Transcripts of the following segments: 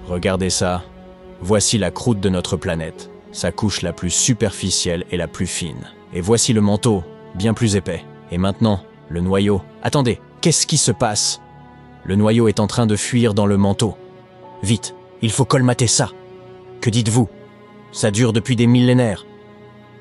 Regardez ça. Voici la croûte de notre planète, sa couche la plus superficielle et la plus fine. Et voici le manteau, bien plus épais. Et maintenant, le noyau. Attendez, qu'est-ce qui se passe? Le noyau est en train de fuir dans le manteau. Vite, il faut colmater ça. Que dites-vous? Ça dure depuis des millénaires.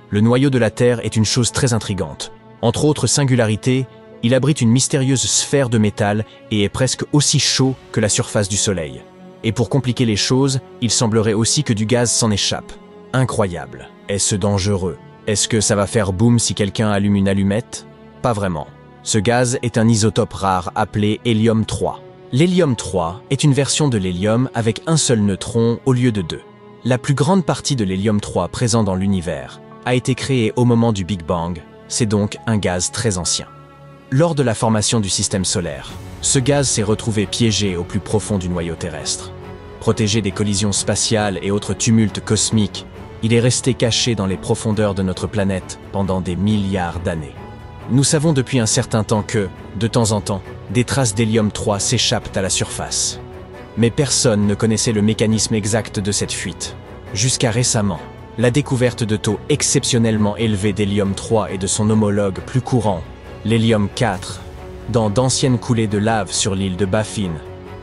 Le noyau de la Terre est une chose très intrigante. Entre autres singularités, il abrite une mystérieuse sphère de métal et est presque aussi chaud que la surface du Soleil. Et pour compliquer les choses, il semblerait aussi que du gaz s'en échappe. Incroyable. Est-ce dangereux? Est-ce que ça va faire boum si quelqu'un allume une allumette? Pas vraiment. Ce gaz est un isotope rare appelé hélium-3. L'hélium-3 est une version de l'hélium avec un seul neutron au lieu de deux. La plus grande partie de l'hélium-3 présent dans l'univers a été créée au moment du Big Bang, c'est donc un gaz très ancien. Lors de la formation du système solaire, ce gaz s'est retrouvé piégé au plus profond du noyau terrestre. Protégé des collisions spatiales et autres tumultes cosmiques, il est resté caché dans les profondeurs de notre planète pendant des milliards d'années. Nous savons depuis un certain temps que, de temps en temps, des traces d'hélium-3 s'échappent à la surface. Mais personne ne connaissait le mécanisme exact de cette fuite. Jusqu'à récemment, la découverte de taux exceptionnellement élevés d'hélium-3 et de son homologue plus courant, l'hélium-4, dans d'anciennes coulées de lave sur l'île de Baffin,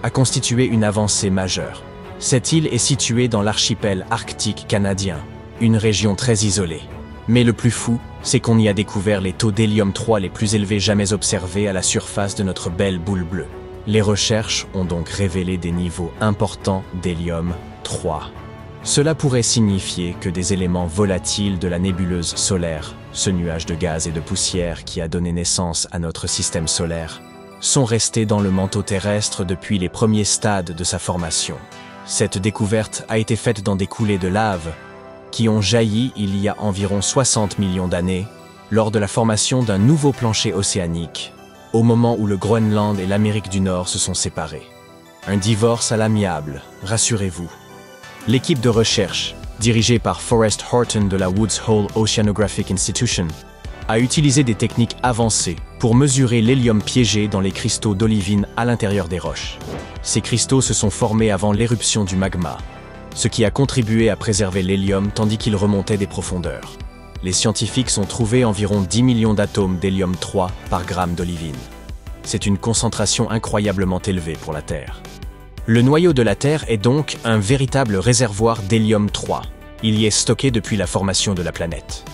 a constitué une avancée majeure. Cette île est située dans l'archipel arctique canadien, une région très isolée. Mais le plus fou, c'est qu'on y a découvert les taux d'hélium-3 les plus élevés jamais observés à la surface de notre belle boule bleue. Les recherches ont donc révélé des niveaux importants d'hélium-3. Cela pourrait signifier que des éléments volatiles de la nébuleuse solaire, ce nuage de gaz et de poussière qui a donné naissance à notre système solaire, sont restés dans le manteau terrestre depuis les premiers stades de sa formation. Cette découverte a été faite dans des coulées de lave qui ont jailli il y a environ 60 millions d'années lors de la formation d'un nouveau plancher océanique, au moment où le Groenland et l'Amérique du Nord se sont séparés. Un divorce à l'amiable, rassurez-vous. L'équipe de recherche, dirigée par Forrest Horton de la Woods Hole Oceanographic Institution, a utilisé des techniques avancées pour mesurer l'hélium piégé dans les cristaux d'olivine à l'intérieur des roches. Ces cristaux se sont formés avant l'éruption du magma, ce qui a contribué à préserver l'hélium tandis qu'il remontait des profondeurs. Les scientifiques ont trouvé environ 10 millions d'atomes d'hélium-3 par gramme d'olivine. C'est une concentration incroyablement élevée pour la Terre. Le noyau de la Terre est donc un véritable réservoir d'hélium-3. Il y est stocké depuis la formation de la planète.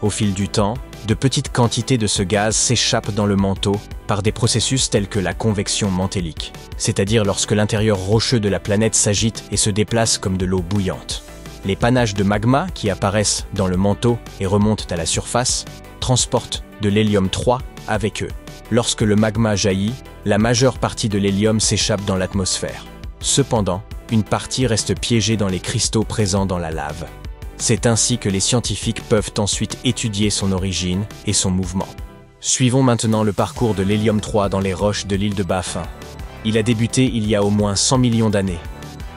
Au fil du temps, de petites quantités de ce gaz s'échappent dans le manteau par des processus tels que la convection mantélique, c'est-à-dire lorsque l'intérieur rocheux de la planète s'agite et se déplace comme de l'eau bouillante. Les panaches de magma qui apparaissent dans le manteau et remontent à la surface transportent de l'hélium-3 avec eux. Lorsque le magma jaillit, la majeure partie de l'hélium s'échappe dans l'atmosphère. Cependant, une partie reste piégée dans les cristaux présents dans la lave. C'est ainsi que les scientifiques peuvent ensuite étudier son origine et son mouvement. Suivons maintenant le parcours de l'hélium-3 dans les roches de l'île de Baffin. Il a débuté il y a au moins 100 millions d'années.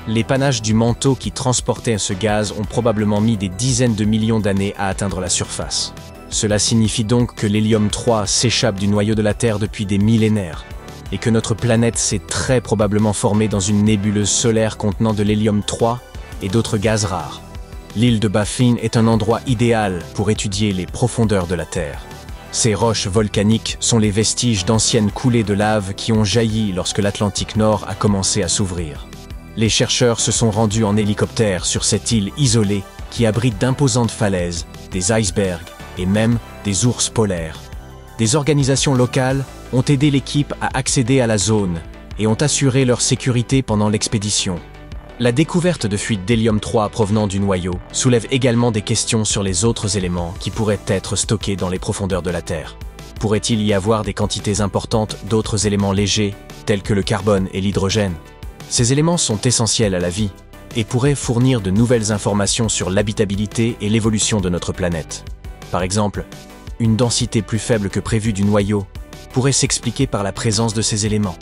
Les panaches du manteau qui transportaient ce gaz ont probablement mis des dizaines de millions d'années à atteindre la surface. Cela signifie donc que l'hélium-3 s'échappe du noyau de la Terre depuis des millénaires, et que notre planète s'est très probablement formée dans une nébuleuse solaire contenant de l'hélium-3 et d'autres gaz rares. L'île de Baffin est un endroit idéal pour étudier les profondeurs de la Terre. Ces roches volcaniques sont les vestiges d'anciennes coulées de lave qui ont jailli lorsque l'Atlantique Nord a commencé à s'ouvrir. Les chercheurs se sont rendus en hélicoptère sur cette île isolée qui abrite d'imposantes falaises, des icebergs et même des ours polaires. Des organisations locales ont aidé l'équipe à accéder à la zone et ont assuré leur sécurité pendant l'expédition. La découverte de fuites d'hélium-3 provenant du noyau soulève également des questions sur les autres éléments qui pourraient être stockés dans les profondeurs de la Terre. Pourrait-il y avoir des quantités importantes d'autres éléments légers, tels que le carbone et l'hydrogène? Ces éléments sont essentiels à la vie et pourraient fournir de nouvelles informations sur l'habitabilité et l'évolution de notre planète. Par exemple, une densité plus faible que prévu du noyau pourrait s'expliquer par la présence de ces éléments.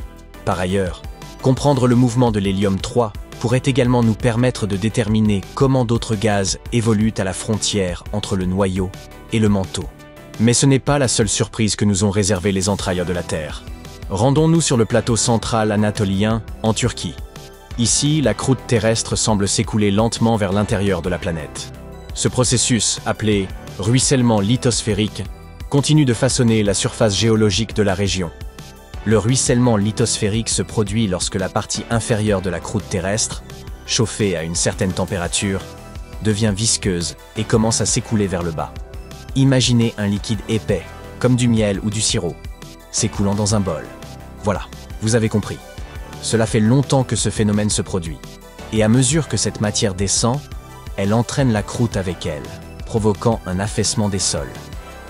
Par ailleurs, comprendre le mouvement de l'hélium-3 pourrait également nous permettre de déterminer comment d'autres gaz évoluent à la frontière entre le noyau et le manteau. Mais ce n'est pas la seule surprise que nous ont réservé les entrailleurs de la Terre. Rendons-nous sur le plateau central anatolien, en Turquie. Ici, la croûte terrestre semble s'écouler lentement vers l'intérieur de la planète. Ce processus, appelé ruissellement lithosphérique, continue de façonner la surface géologique de la région. Le ruissellement lithosphérique se produit lorsque la partie inférieure de la croûte terrestre, chauffée à une certaine température, devient visqueuse et commence à s'écouler vers le bas. Imaginez un liquide épais, comme du miel ou du sirop, s'écoulant dans un bol. Voilà, vous avez compris. Cela fait longtemps que ce phénomène se produit. Et à mesure que cette matière descend, elle entraîne la croûte avec elle, provoquant un affaissement des sols.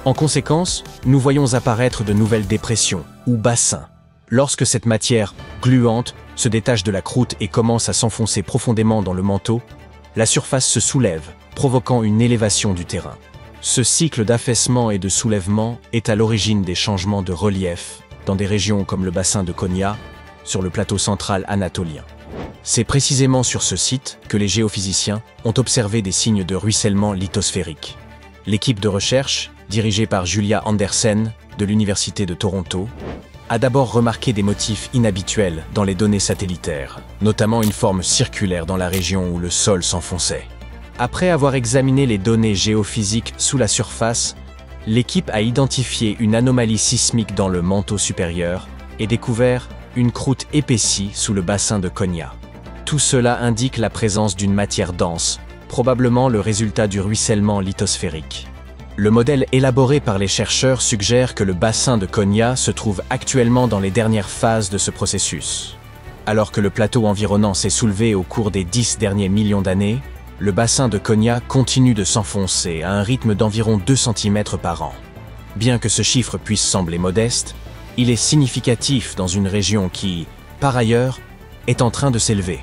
En conséquence, nous voyons apparaître de nouvelles dépressions ou bassins. Lorsque cette matière gluante se détache de la croûte et commence à s'enfoncer profondément dans le manteau, la surface se soulève, provoquant une élévation du terrain. Ce cycle d'affaissement et de soulèvement est à l'origine des changements de relief dans des régions comme le bassin de Konya, sur le plateau central anatolien. C'est précisément sur ce site que les géophysiciens ont observé des signes de ruissellement lithosphérique. L'équipe de recherche, dirigée par Julia Andersen de l'Université de Toronto, a d'abord remarqué des motifs inhabituels dans les données satellitaires, notamment une forme circulaire dans la région où le sol s'enfonçait. Après avoir examiné les données géophysiques sous la surface, l'équipe a identifié une anomalie sismique dans le manteau supérieur et découvert une croûte épaissie sous le bassin de Konya. Tout cela indique la présence d'une matière dense, probablement le résultat du ruissellement lithosphérique. Le modèle élaboré par les chercheurs suggère que le bassin de Konya se trouve actuellement dans les dernières phases de ce processus. Alors que le plateau environnant s'est soulevé au cours des 10 derniers millions d'années, le bassin de Konya continue de s'enfoncer à un rythme d'environ 2 cm par an. Bien que ce chiffre puisse sembler modeste, il est significatif dans une région qui, par ailleurs, est en train de s'élever.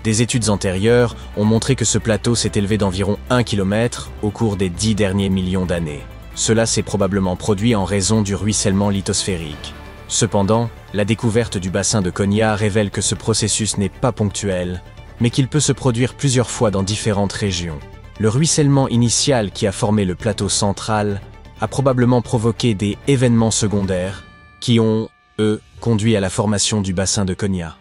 Des études antérieures ont montré que ce plateau s'est élevé d'environ 1 km au cours des 10 derniers millions d'années. Cela s'est probablement produit en raison du ruissellement lithosphérique. Cependant, la découverte du bassin de Konya révèle que ce processus n'est pas ponctuel, mais qu'il peut se produire plusieurs fois dans différentes régions. Le ruissellement initial qui a formé le plateau central a probablement provoqué des événements secondaires qui ont, eux, conduit à la formation du bassin de Konya.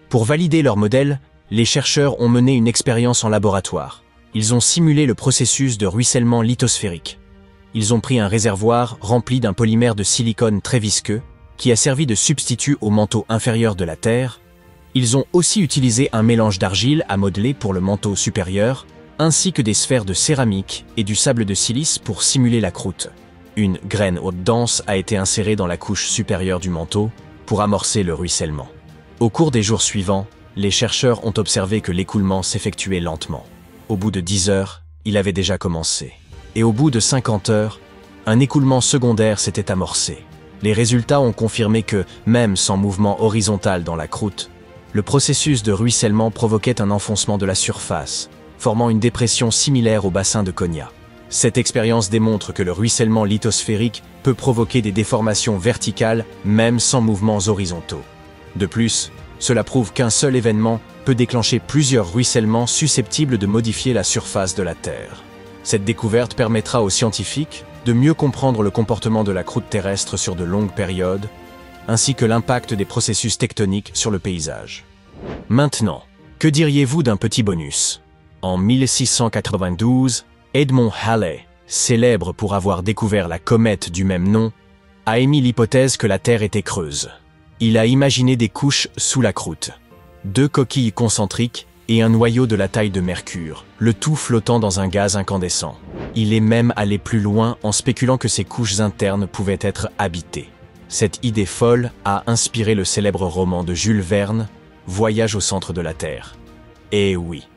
Pour valider leur modèle, les chercheurs ont mené une expérience en laboratoire. Ils ont simulé le processus de ruissellement lithosphérique. Ils ont pris un réservoir rempli d'un polymère de silicone très visqueux, qui a servi de substitut au manteau inférieur de la Terre. Ils ont aussi utilisé un mélange d'argile à modeler pour le manteau supérieur, ainsi que des sphères de céramique et du sable de silice pour simuler la croûte. Une graine haute dense a été insérée dans la couche supérieure du manteau pour amorcer le ruissellement. Au cours des jours suivants, les chercheurs ont observé que l'écoulement s'effectuait lentement. Au bout de 10 heures, il avait déjà commencé. Et au bout de 50 heures, un écoulement secondaire s'était amorcé. Les résultats ont confirmé que, même sans mouvement horizontal dans la croûte, le processus de ruissellement provoquait un enfoncement de la surface, formant une dépression similaire au bassin de Konya. Cette expérience démontre que le ruissellement lithosphérique peut provoquer des déformations verticales même sans mouvements horizontaux. De plus, cela prouve qu'un seul événement peut déclencher plusieurs ruissellements susceptibles de modifier la surface de la Terre. Cette découverte permettra aux scientifiques de mieux comprendre le comportement de la croûte terrestre sur de longues périodes, ainsi que l'impact des processus tectoniques sur le paysage. Maintenant, que diriez-vous d'un petit bonus? En 1692, Edmond Halley, célèbre pour avoir découvert la comète du même nom, a émis l'hypothèse que la Terre était creuse. Il a imaginé des couches sous la croûte, 2 coquilles concentriques et un noyau de la taille de Mercure, le tout flottant dans un gaz incandescent. Il est même allé plus loin en spéculant que ces couches internes pouvaient être habitées. Cette idée folle a inspiré le célèbre roman de Jules Verne, Voyage au centre de la Terre. Et oui,